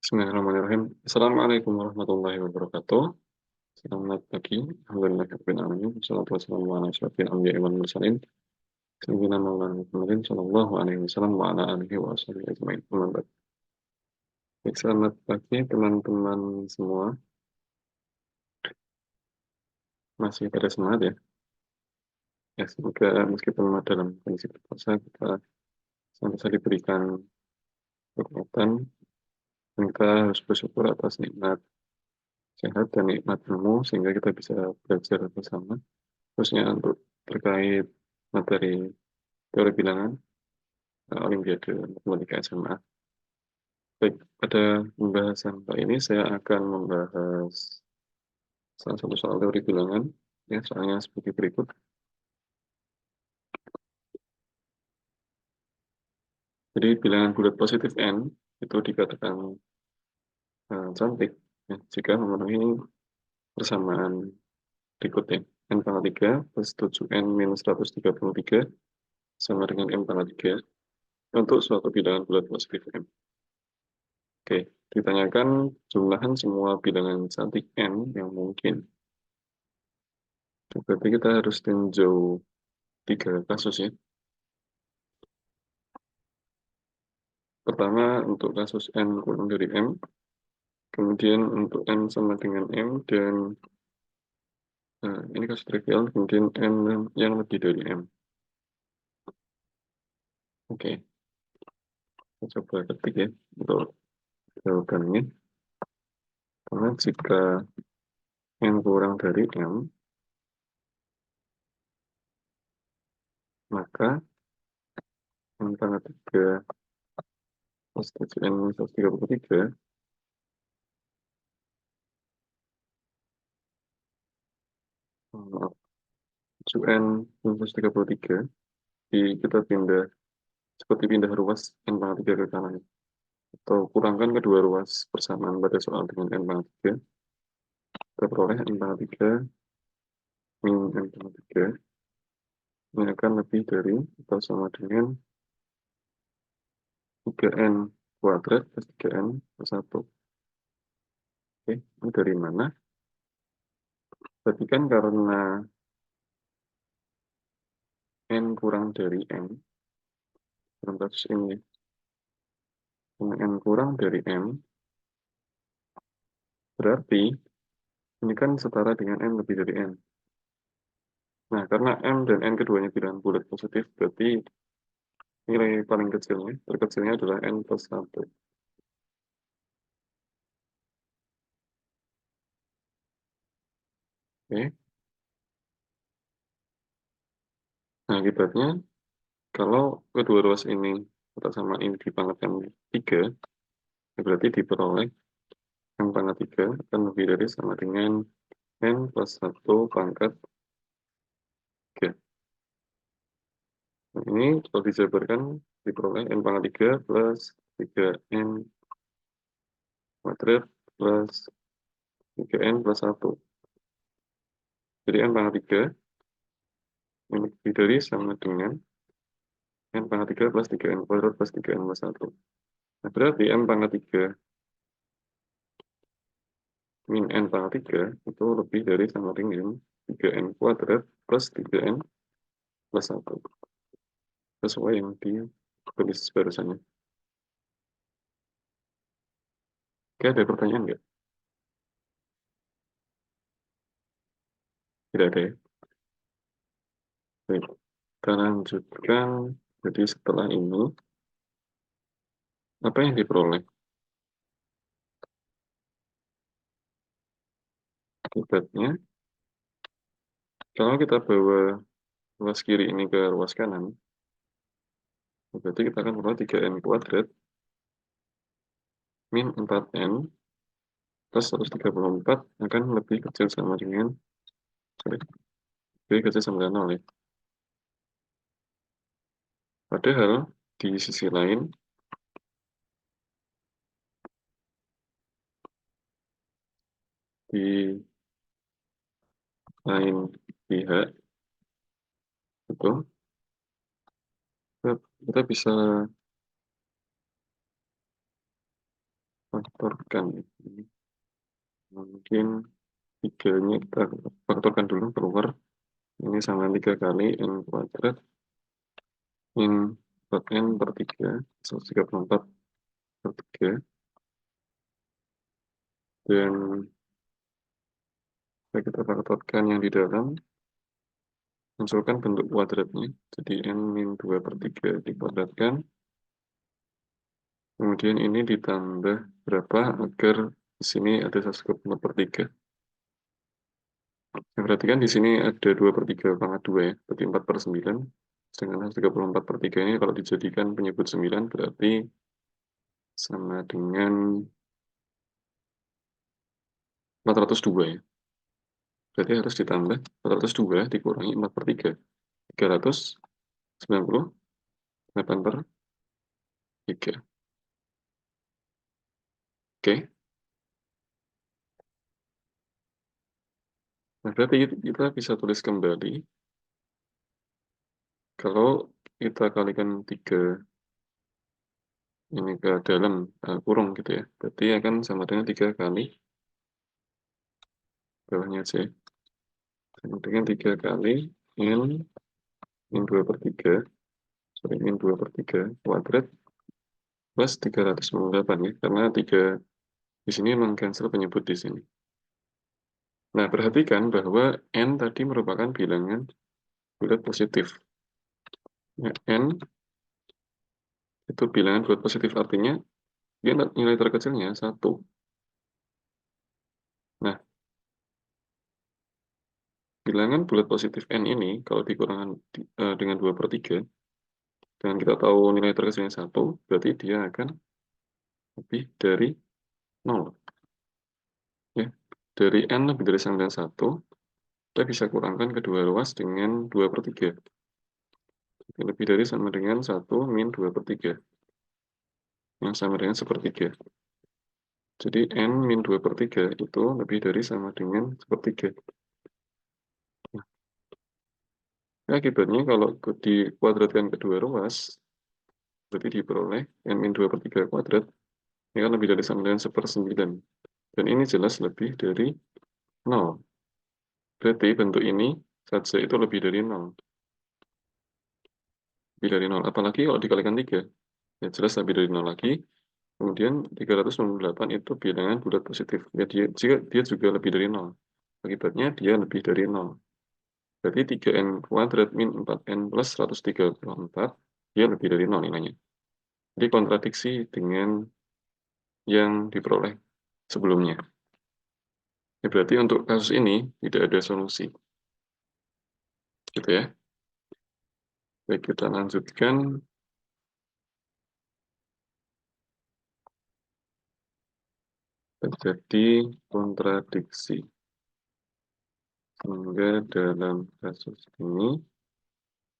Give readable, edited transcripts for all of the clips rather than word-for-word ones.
Bismillahirrahmanirrahim. Assalamualaikum warahmatullahi wabarakatuh. Selamat pagi. Alhamdulillahirabbil alamin. Wassalatu wassalamu ala asyrofil anbiya'i wal mursalin. Sayyidina Maulana Muhammadin sallallahu alaihi wasallam wa ala alihi wa sahbihi ajmain. Amma ba'd. Baik, selamat pagi teman-teman semua. Masih pada semangat ya? Ya, semoga meskipun dalam kondisi berpuasa kita senantiasa diberikan kekuatan dan kita harus bersyukur atas nikmat sehat dan nikmat ilmu sehingga kita bisa belajar bersama khususnya untuk terkait materi teori bilangan Olimpiade Matematika SMA. Baik, pada pembahasan kali ini saya akan membahas salah satu soal teori bilangan, ya, soalnya seperti berikut. Jadi bilangan bulat positif n itu dikatakan cantik ya, jika memenuhi persamaan berikutnya. N pangkat 3 plus 7n minus 133 sama dengan n pangkat 3 untuk suatu bilangan bulat positif m. Oke, ditanyakan jumlahan semua bilangan cantik n yang mungkin. Berarti kita harus tinjau 3 kasus ya. Pertama untuk kasus n kurang dari m, kemudian untuk n sama dengan m, dan ini kasus trivial, kemudian n yang lebih dari m. Oke, kita coba ketik ya untuk jawabannya. Karena jika n kurang dari m, maka n pangkat 3 plus 7n minus 133 maaf, 7n minus 133 kita pindah seperti pindah ruas n pangkat 3 ke kanan atau kurangkan kedua ruas persamaan pada soal dengan n pangkat 3, kita peroleh n pangkat 3 min n pangkat 3 ini akan lebih dari atau sama dengan 3n kuadrat plus 3n plus 1. Oke, ini dari mana? Berarti kan karena n kurang dari m, dalam kasus ini, karena n kurang dari m, berarti ini kan setara dengan n lebih dari n. Nah, karena m dan n keduanya bilangan bulat positif, berarti nilai paling kecilnya, terkecilnya adalah n plus 1. Oke. Nah, akibatnya, kalau kedua ruas ini kita samain di pangkat n 3, berarti diperoleh n pangkat 3 akan lebih dari sama dengan n plus 1 pangkat 3. Nah, ini kalau dijabarkan diperoleh n pangkat 3 plus 3n kuadrat plus 3n plus 1. Jadi n pangkat 3 yang lebih dari sama dengan n pangkat 3 plus 3n kuadrat plus 3n plus 1. Nah, berarti n pangkat 3 min n pangkat 3 itu lebih dari sama dengan 3n kuadrat plus 3n plus 1. Sesuai yang ditulis barusannya. Oke, ada pertanyaan nggak? Tidak ada ya? Baik, kita lanjutkan. Jadi setelah ini, apa yang diperoleh? Akibatnya, kalau kita bawa ruas kiri ini ke ruas kanan, berarti kita akan peroleh 3n kuadrat min 4n plus 134 akan lebih kecil sama dengan, lebih kecil sama dengan 0 ya. Padahal di sisi lain, di lain pihak, itu kita bisa faktorkan. Ini mungkin 3-nya kita faktorkan dulu keluar. Ini sama 3 kali n kuadrat min 4n per 3, 134 per 3. Dan kita faktorkan yang di dalam, munculkan bentuk kuadratnya. Jadi n min 2 per 3 dikuadratkan. Kemudian ini ditambah berapa agar di sini ada 1/4 per 3. Nah, berarti kan di sini ada 2 per 3 pangkat 2 ya, berarti 4 per 9. Sedangkan 34 per 3 ini kalau dijadikan penyebut 9 berarti sama dengan 402 ya. Berarti harus ditambah 402 dikurangi 4 per 3. 398 per 3. Oke. Nah, berarti kita bisa tulis kembali. Kalau kita kalikan 3 ini ke dalam kurung gitu ya. Berarti akan sama dengan 3 kali bawahnya C. Sama dengan 3 kali N min 2 per 3. Sorry, min 2 per 3 kuadrat plus 398 ya. Karena 3 di sini memang cancel penyebut di sini. Nah, perhatikan bahwa N tadi merupakan bilangan bulat positif. Ya, N itu bilangan bulat positif artinya dia nilai terkecilnya 1. Nah, bilangan bulat positif N ini kalau dikurangkan dengan 2 per 3, dan kita tahu nilai terkecilnya 1, berarti dia akan lebih dari 0. Ya. Dari N lebih dari 91, kita bisa kurangkan kedua ruas dengan 2 per 3. Lebih dari sama dengan 1 min 2 per 3. Yang sama dengan sepertiga. Jadi N min 2 per 3 itu lebih dari sama dengan sepertiga. Nah, akibatnya kalau dikuadratkan kedua ruas, berarti diperoleh N min 2 per 3 kuadrat, ini kan lebih dari sama dengan 1/9. Dan ini jelas lebih dari 0. Berarti bentuk ini saja itu lebih dari 0. Lebih dari 0. Apalagi kalau dikalikan 3. Ya jelas lebih dari 0 lagi. Kemudian 398 itu bilangan bulat positif. Ya, dia juga lebih dari 0. Akibatnya dia lebih dari 0. Berarti 3n kuadrat min 4n plus 134, dia lebih dari 0 nilainya. Jadi kontradiksi dengan yang diperoleh sebelumnya. Ya, berarti untuk kasus ini tidak ada solusi. Gitu ya. Baik, kita lanjutkan. Terjadi kontradiksi. Sehingga dalam kasus ini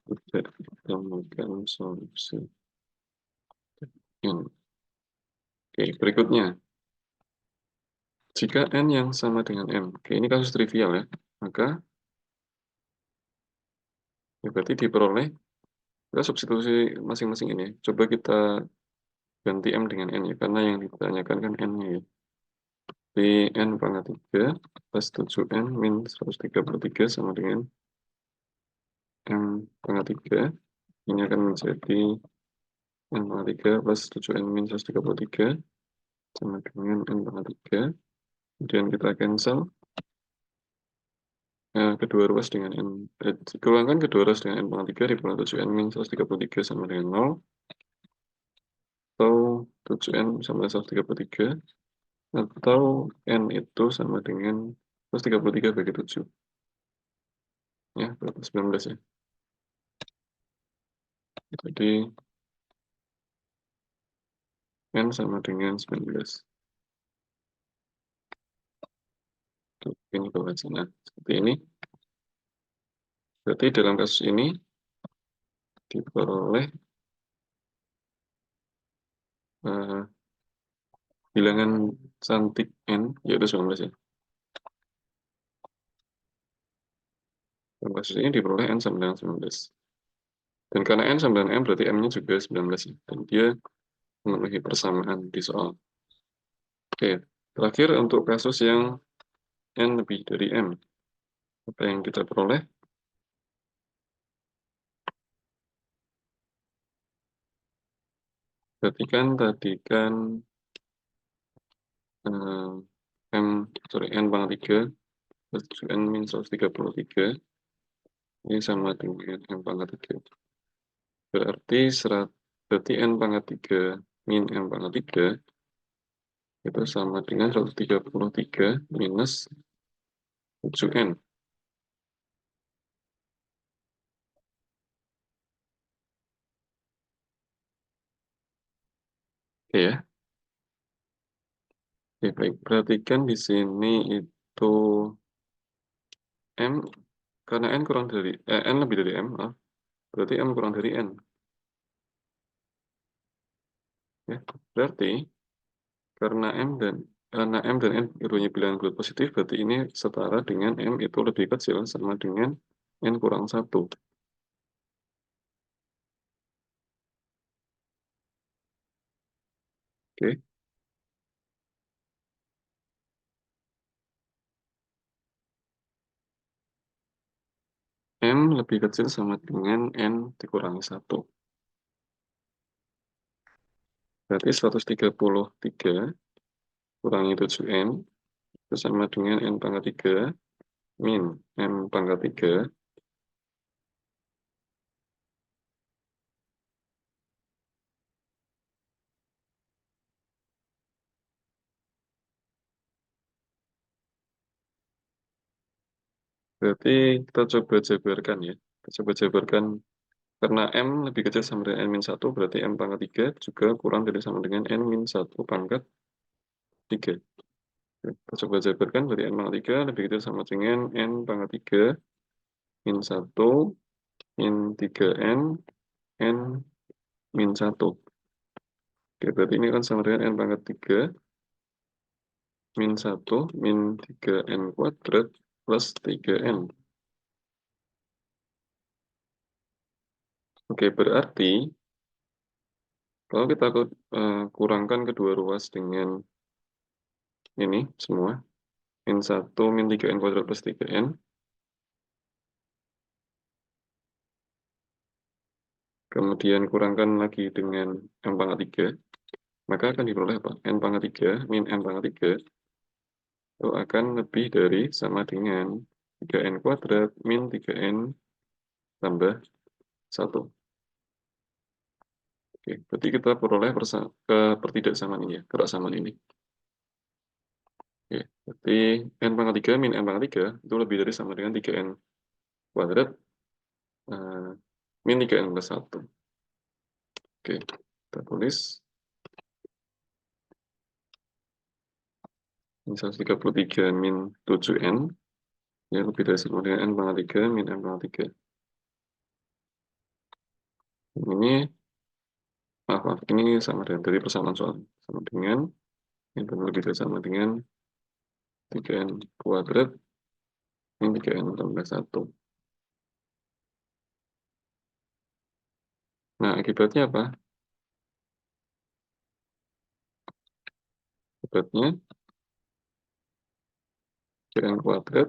tidak ditemukan solusi. Oke, berikutnya. Jika N yang sama dengan M. Oke, ini kasus trivial ya. Maka ya berarti diperoleh, kita substitusi masing-masing ini. Coba kita ganti M dengan N ya, karena yang ditanyakan kan N-nya ya. Di N pangkat 3 plus 7N min 133 sama dengan M pangkat 3. Ini akan menjadi N pangkat 3 plus 7N min 133 sama dengan N pangkat 3. Kemudian kita cancel kedua ruas dengan N. Kurangkan kedua ruas dengan N pangkat 3 dikurang 7N min 133 sama dengan 0. Atau 7N sama dengan 133. Atau N itu sama dengan 133 bagi 7. Ya, berapa? 19 ya. Jadi N sama dengan 19. Ini nah, seperti ini. Berarti dalam kasus ini diperoleh bilangan cantik N, yaitu 19 ya. Dalam kasus ini diperoleh N sama dengan 19. Dan karena N sama dengan M, berarti M-nya juga 19 ya. Dan dia memenuhi persamaan di soal. Oke, terakhir untuk kasus yang N lebih dari M. Apa yang kita peroleh? Berarti kan tadi kan M, sorry, N pangkat 3, N min 133, ini sama dengan M pangkat 3. Berarti berarti N pangkat 3 min M pangkat 3 itu sama dengan 133 minus 7N. Oke ya. Oke, baik. Perhatikan di sini itu M, karena N kurang dari, N lebih dari M, maaf. Berarti M kurang dari N. Ya. Berarti karena M dan N keduanya bilangan bulat positif, berarti ini setara dengan M itu lebih kecil sama dengan N kurang 1. Oke. M lebih kecil sama dengan N dikurangi 1. Berarti 133 kurangi 7N itu sama dengan N pangkat 3 min M pangkat 3. Berarti kita coba jabarkan ya. Kita coba jabarkan karena M lebih kecil sama dengan N-1, berarti M pangkat 3 juga kurang dari sama dengan N-1 pangkat 3. Kita coba jabarkan, berarti N pangkat 3 lebih kecil sama dengan N pangkat 3 min 1 min 3N N min 1. Oke, berarti ini kan sama dengan N pangkat 3 min 1 min 3N kuadrat plus 3N. Oke, berarti kalau kita kurangkan kedua ruas dengan ini semua, min 1 min 3N kuadrat plus 3N, kemudian kurangkan lagi dengan M pangkat 3, maka akan diperoleh apa? N pangkat 3 min M pangkat 3 itu akan lebih dari sama dengan 3N kuadrat min 3N tambah 1. Oke, berarti kita peroleh pertidaksamaan ini ya, keraksamaan ini. Oke, berarti N pangkat 3 min M pangkat 3 itu lebih dari sama dengan 3N kuadrat eh, min 3N plus 1. Oke, kita tulis min 133 min 7N ya lebih dari sama dengan N pangkat 3 min M pangkat 3. Ini, maaf, ini sama dengan dari persamaan soal. Sama dengan, ini benar lebih dari sama dengan 3N kuadrat min 3N tambah 1. Nah, akibatnya apa? Akibatnya 3N kuadrat,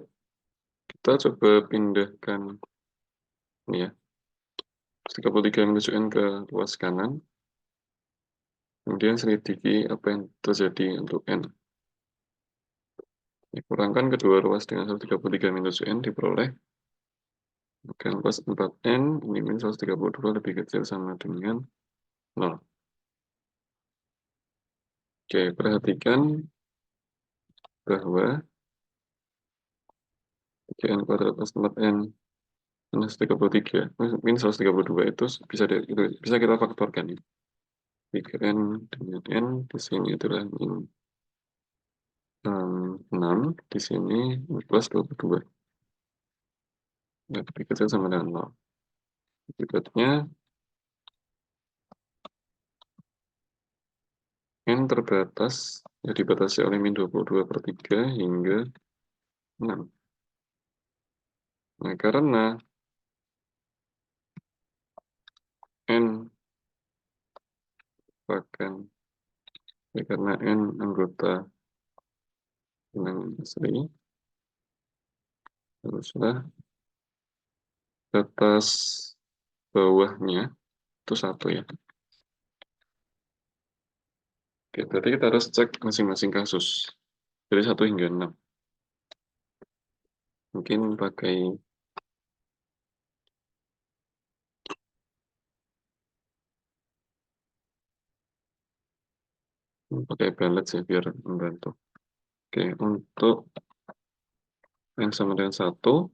kita coba pindahkan ini ya, 33 min 7N ke ruas kanan. Kemudian selidiki apa yang terjadi untuk N. Kurangkan kedua ruas dengan 133 min 7N diperoleh bukan plus 4N, ini min 132 lebih kecil sama dengan 0. Oke, perhatikan bahwa 3N kuadrat plus 4N minus 33, min 132 itu bisa kita faktorkan ya. 3N dengan N di sini adalah min 6, di sini plus 22. Lebih kecil sama dengan 0. Berikutnya, N terbatas, ya dibatasi oleh min 22 per 3 hingga 6. Nah, karena N bahkan, ya karena N anggota bilangan asli. Teruslah batas bawahnya itu 1 ya. Oke, berarti kita harus cek masing-masing kasus. Dari 1 hingga 6. Mungkin pakai balance ya biar membantu. Oke, untuk yang sama dengan 1,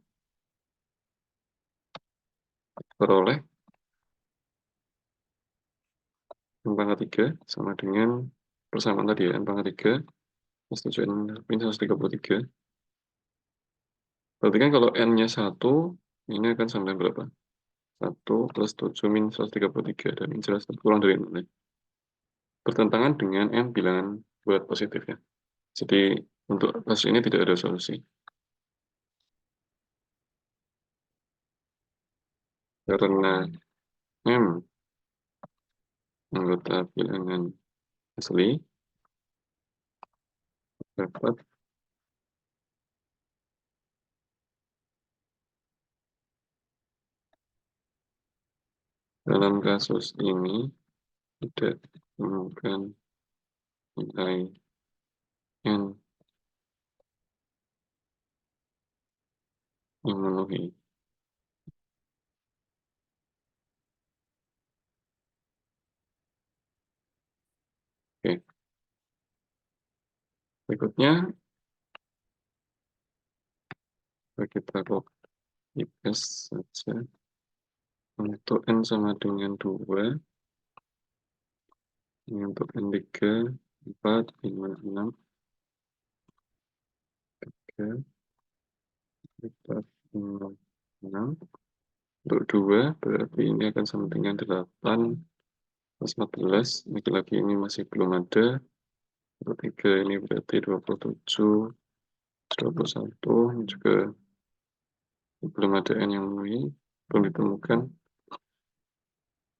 peroleh n pangkat 3 sama dengan persamaan tadi ya, n pangkat 3 plus 7n min 133. Berarti kan kalau n-nya 1, ini akan sama dengan berapa? 1 plus 7 min 133, dan ini jelas kurang dari 0. Bertentangan dengan n bilangan bulat positif ya. Jadi untuk kasus ini tidak ada solusi. Karena m anggota bilangan asli dapat dalam kasus ini tidak menemukan nilai n yang memenuhi. Oke, berikutnya kita copy paste saja untuk n sama dengan 2, ini untuk n 3, 4, 5, 6, 3, 4, 5, 6. Untuk 2 berarti ini akan sama dengan 8 plus 14. Lagi-lagi ini masih belum ada. Untuk 3 ini berarti 27, 21. Ini juga belum ada n yang memenuhi, belum ditemukan.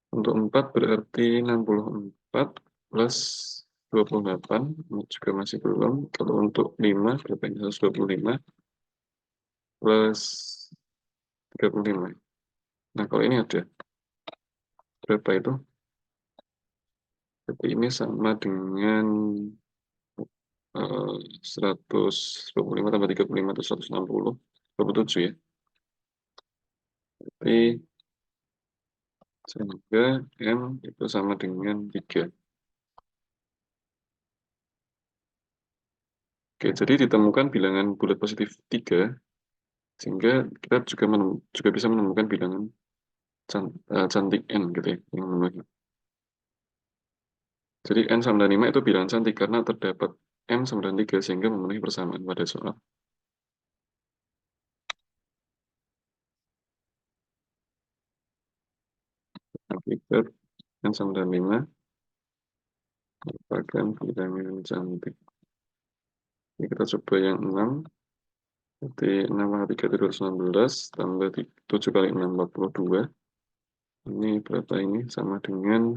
Untuk 4 berarti 64 plus 28, ini juga masih belum. Kalau untuk 5 berarti 125 plus 35. Nah, kalau ini ada berapa itu? Berarti ini sama dengan 125 tambah 35 itu 160, 27 ya. Jadi sehingga M itu sama dengan 3. Oke, jadi ditemukan bilangan bulat positif 3, sehingga kita juga bisa menemukan bilangan cantik N gitu ya, yang memenuhi. Jadi N sama dengan 5 itu bilangan cantik karena terdapat M sama dengan 3 sehingga memenuhi persamaan pada soal. Hakikat N sama dengan 5 merupakan bilangan cantik. Ini kita coba yang 6. Berarti 6 kali 3 itu 216, tambah 7 kali 6, 42. Ini berapa ini? Sama dengan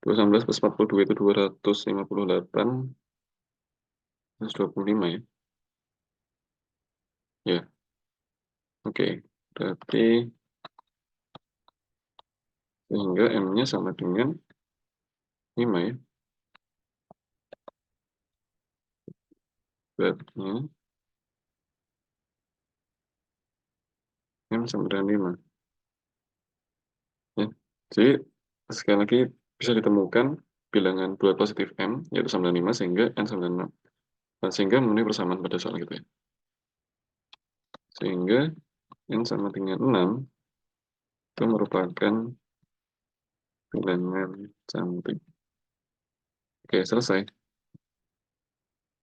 216 plus 42 itu 258, 125 ya. Ya, oke. Berarti sehingga M-nya sama dengan 5 ya. Berarti M sama dengan 5. Ya. Jadi sekali lagi bisa ditemukan bilangan bulat positif M, yaitu sama dengan 5, sehingga N sama dengan 6. Nah, sehingga memenuhi persamaan pada soal gitu ya. Sehingga N sama dengan 6 itu merupakan bilangan cantik. Oke, selesai.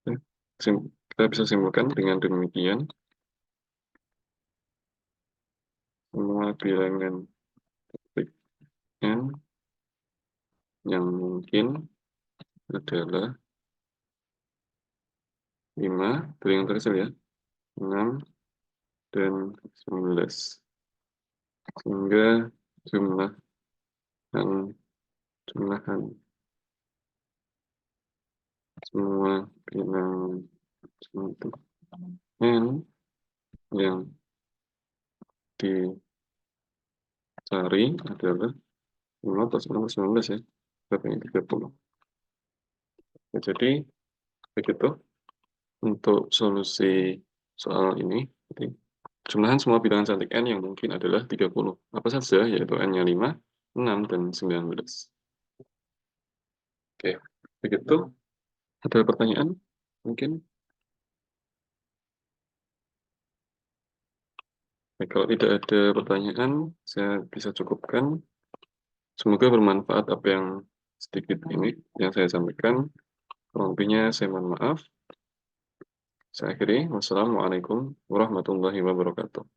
Ya. Kita bisa simpulkan dengan demikian, semua bilangan cantik N yang mungkin adalah 5, dari yang terkecil ya, 6, dan 19. Sehingga jumlahan jumlahan semua bilangan untuk n yang dicari adalah 5 plus 6 plus 19 ya. Berapa ini 30. Ya, jadi begitu untuk solusi soal ini. Jadi, jumlahan semua bilangan cantik n yang mungkin adalah 30. Apa saja? Yaitu n-nya 5, 6, dan 19. Oke, begitu. Ada pertanyaan? Mungkin. Baik, kalau tidak ada pertanyaan, saya bisa cukupkan. Semoga bermanfaat apa yang sedikit ini yang saya sampaikan. Kurang lebihnya saya mohon maaf. Saya akhiri. Wassalamualaikum warahmatullahi wabarakatuh.